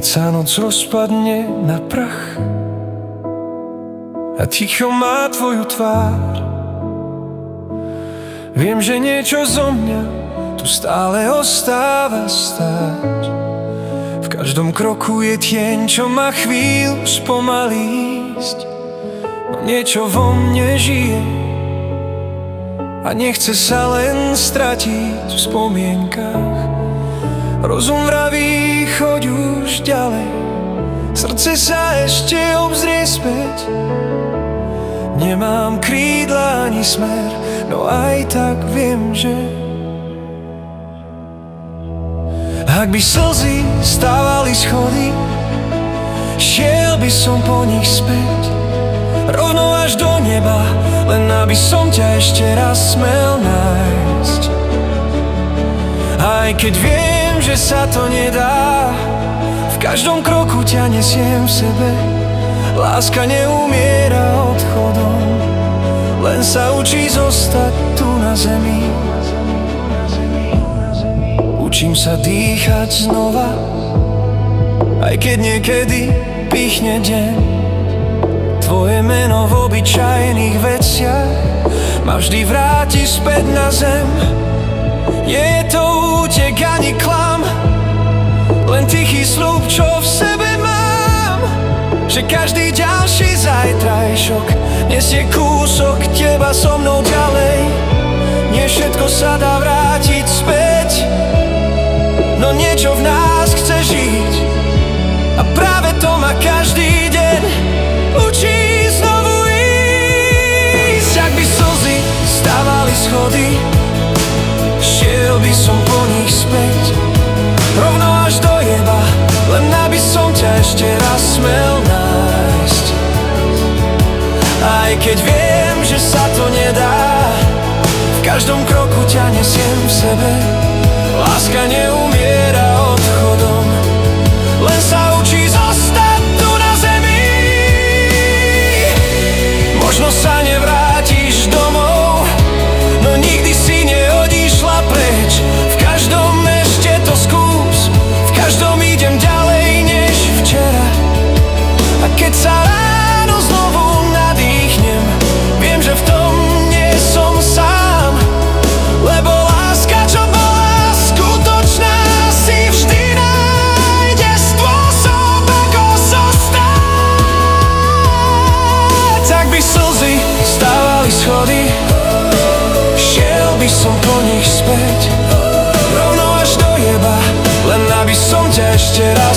Keď sa noc rozpadne na prach a ticho má tvoju tvár, viem, že niečo zo mňa tu stále ostáva stáť. V každom kroku je tieň, čo má chvíľu spomalí ísť, no niečo vo mne žije a nechce sa len stratiť v spomienkach. Rozum vraví, choď už ďalej, srdce sa ešte obzrie späť. Nemám krídla ani smer, no aj tak viem, že ak by slzy stávali schody, šiel by som po nich späť, rovno až do neba, len aby som ťa ešte raz smel nájsť. Aj keď viem, že sa to nedá, v každom kroku ťa nesiem v sebe. Láska neumiera odchodom, len sa učí zostať tu na zemi. Učím sa dýchať znova, aj keď niekedy pichne deň. Tvoje meno v obyčajných veciach ma vždy vráti späť na zem. Nie je to útek ani klam, len tichý sľub, čo v sebe mám, že každý ďalší zajtrajšok nesie kúsok teba so mnou ďalej. Nie všetko sa dá vrátiť späť, no niečo v nás chce žiť a práve to ma každý deň učí znovu ísť. Ak by slzy stávali schody, šiel by som po nich späť, rovno až do neba, len aby som ťa ešte raz smel nájsť. Aj keď viem, že sa to nedá, v každom kroku ťa nesiem v sebe. Láska neumiera odchodom, len sa učí zostať tu na zemi. Možno sa nevrátiš domov, no nikdy si neodišla preč. V každom ešte to skús, v každom idem ďalej než včera. A keď sa ráno znovu nadýchnem, viem, že v tom nie som sám, lebo láska, čo bola skutočná, si vždy nájde spôsob, ako zostať. Tak by slzy stávali schody, šiel by som po nich späť, rovno až do neba, len aby som ťa ešte raz